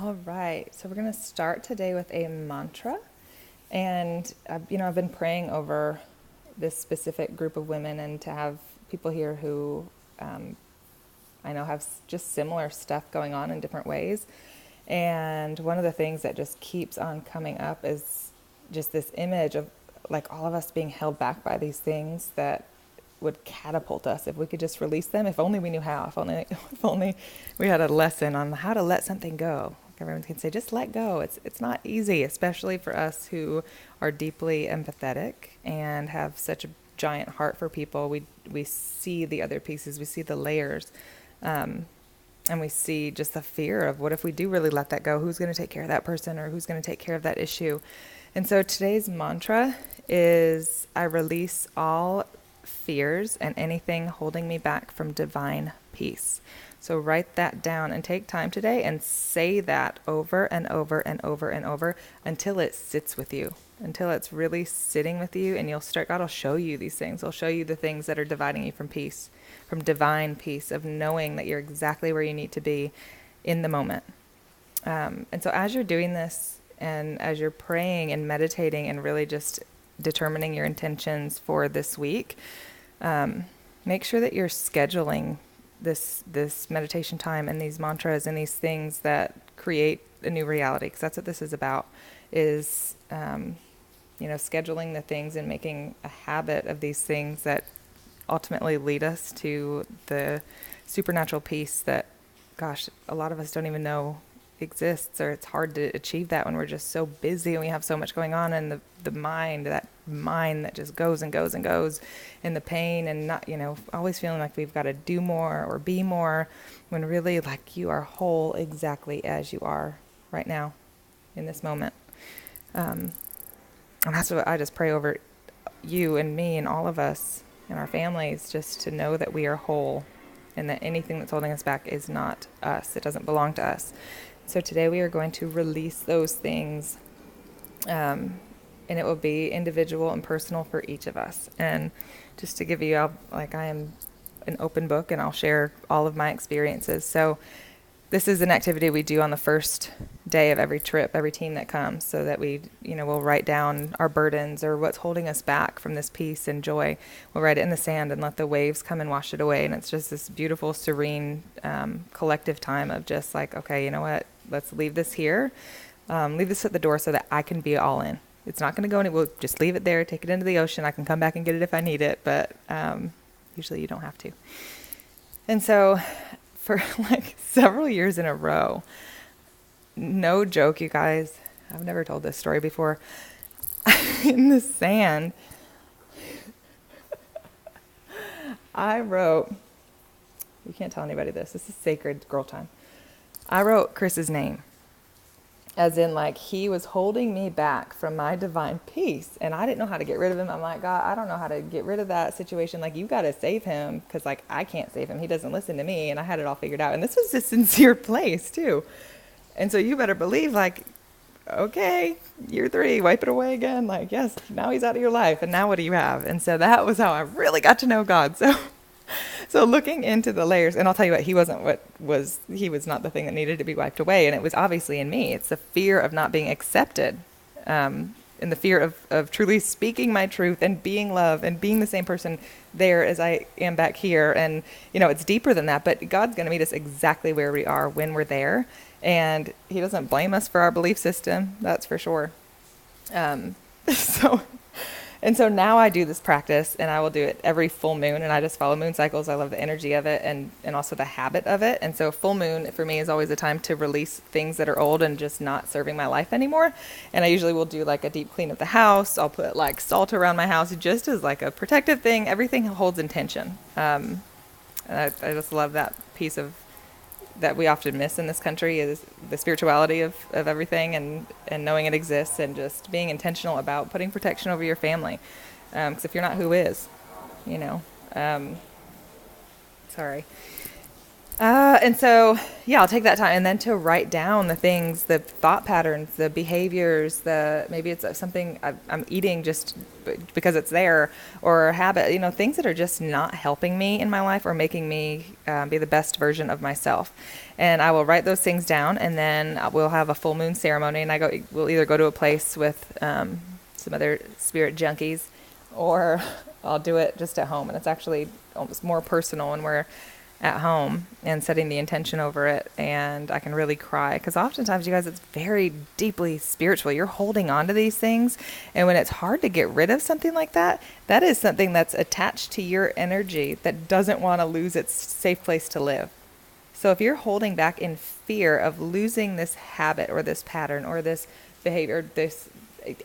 All right, so we're going to start today with a mantra. And, I've been praying over this specific group of women and to have people here who I know have just similar stuff going on in different ways. And one of the things that just keeps on coming up is just this image of like all of us being held back by these things that would catapult us if we could just release them. If only we knew how. If only we had a lesson on how to let something go. Everyone can say, just let go. It's not easy, especially for us who are deeply empathetic and have such a giant heart for people. We see the other pieces. We see the layers. And we see just the fear of what if we do really let that go? Who's going to take care of that person, or who's going to take care of that issue? And so today's mantra is, I release all fears and anything holding me back from divine peace. So write that down and take time today and say that over and over and over and over until it sits with you, until it's really sitting with you, and God will show you these things. He'll show you the things that are dividing you from peace, from divine peace, of knowing that you're exactly where you need to be in the moment. And so as you're doing this, and as you're praying and meditating and really just determining your intentions for this week, make sure that you're scheduling this meditation time and these mantras and these things that create a new reality, because that's what this is about, is scheduling the things and making a habit of these things that ultimately lead us to the supernatural peace that, gosh, a lot of us don't even know exists, or it's hard to achieve that when we're just so busy and we have so much going on, and the mind that just goes and goes and goes, and the pain, and not, always feeling like we've got to do more or be more, when really, like, you are whole exactly as you are right now in this moment. And that's what I just pray over you and me and all of us and our families, just to know that we are whole, and that anything that's holding us back is not us. It doesn't belong to us. So today we are going to release those things, and it will be individual and personal for each of us. And just to give you, I am an open book, and I'll share all of my experiences. So this is an activity we do on the first day of every trip, every team that comes, so that we'll write down our burdens or what's holding us back from this peace and joy. We'll write it in the sand and let the waves come and wash it away. And it's just this beautiful, serene, collective time of just like, okay, you know what? Let's leave this here. Leave this at the door so that I can be all in. It's not going to go anywhere. We'll just leave it there, take it into the ocean. I can come back and get it if I need it, but usually you don't have to. And so for like several years in a row, no joke, you guys, I've never told this story before, in the sand, I wrote, you can't tell anybody this is sacred girl time. I wrote Chris's name, as in, like, he was holding me back from my divine peace, and I didn't know how to get rid of him. I'm like, God, I don't know how to get rid of that situation. Like, you got to save him, because, like, I can't save him. He doesn't listen to me, and I had it all figured out. And this was a sincere place, too. And so you better believe, like, okay, year 3, wipe it away again. Like, yes, now he's out of your life, and now what do you have? And so that was how I really got to know God. So looking into the layers, and I'll tell you what, he was not the thing that needed to be wiped away. And it was obviously in me. It's the fear of not being accepted, and the fear of truly speaking my truth and being love and being the same person there as I am back here. And, it's deeper than that, but God's going to meet us exactly where we are when we're there. And he doesn't blame us for our belief system. That's for sure. So now I do this practice, and I will do it every full moon, and I just follow moon cycles. I love the energy of it and also the habit of it. And so full moon for me is always a time to release things that are old and just not serving my life anymore. And I usually will do like a deep clean of the house. I'll put like salt around my house just as like a protective thing. Everything holds intention. And I just love that piece of that we often miss in this country, is the spirituality of everything, and knowing it exists, and just being intentional about putting protection over your family. Because if you're not, who is? Sorry. And so, yeah, I'll take that time and then to write down the things, the thought patterns, the behaviors, maybe it's something I'm eating just because it's there, or a habit, things that are just not helping me in my life or making me be the best version of myself. And I will write those things down, and then we'll have a full moon ceremony, and we'll either go to a place with some other spirit junkies, or I'll do it just at home. And it's actually almost more personal when we're at home and setting the intention over it, and I can really cry because oftentimes, you guys, it's very deeply spiritual. You're holding on to these things, and when it's hard to get rid of something like that, that is something that's attached to your energy that doesn't want to lose its safe place to live. So if you're holding back in fear of losing this habit or this pattern or this behavior, this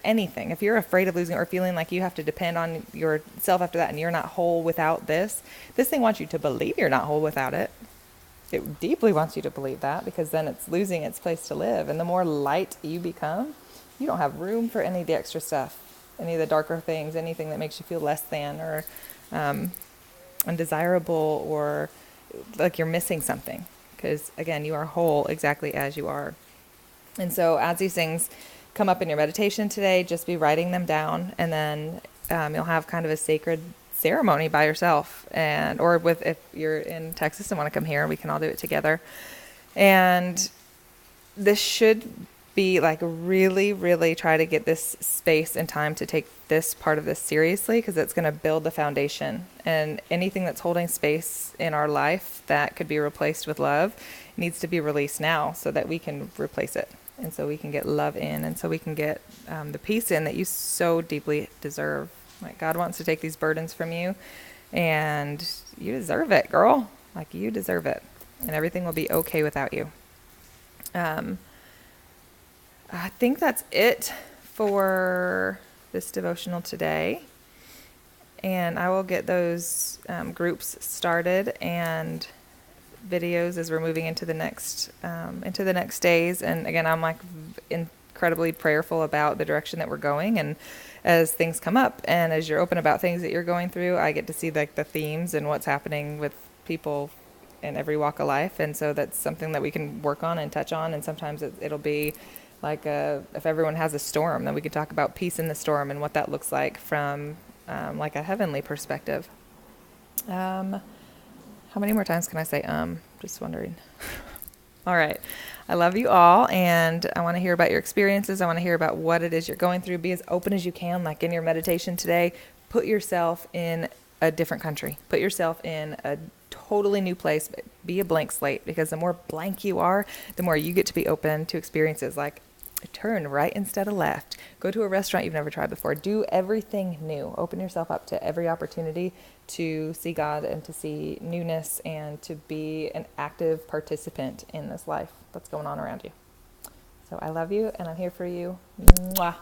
anything, if you're afraid of losing or feeling like you have to depend on yourself after that and you're not whole without this thing wants you to believe you're not whole without it. It deeply wants you to believe that, because then it's losing its place to live. And the more light you become, you don't have room for any of the extra stuff, any of the darker things, anything that makes you feel less than or undesirable, or like you're missing something. Because again, you are whole exactly as you are. And so as these things come up in your meditation today, just be writing them down, and then you'll have kind of a sacred ceremony by yourself, if you're in Texas and want to come here, we can all do it together. And this should be like really, really try to get this space and time to take this part of this seriously, because it's going to build the foundation. And anything that's holding space in our life that could be replaced with love needs to be released now, so that we can replace it. And so we can get love in, and so we can get the peace in that you so deeply deserve. Like, God wants to take these burdens from you, and you deserve it, girl. Like, you deserve it, and everything will be okay without you. I think that's it for this devotional today. And I will get those groups started and videos as we're moving into the next days. And again, I'm like incredibly prayerful about the direction that we're going, and as things come up and as you're open about things that you're going through, I get to see like the themes and what's happening with people in every walk of life. And so that's something that we can work on and touch on. And sometimes it'll be like if everyone has a storm, then we can talk about peace in the storm and what that looks like from like a heavenly perspective. How many more times can I say, just wondering. All right. I love you all, and I want to hear about your experiences. I want to hear about what it is you're going through. Be as open as you can, like in your meditation today. Put yourself in a different country. Put yourself in a totally new place. Be a blank slate, because the more blank you are, the more you get to be open to experiences like turn right instead of left. Go to a restaurant you've never tried before. Do everything new. Open yourself up to every opportunity to see God and to see newness and to be an active participant in this life that's going on around you. So I love you, and I'm here for you. Mwah.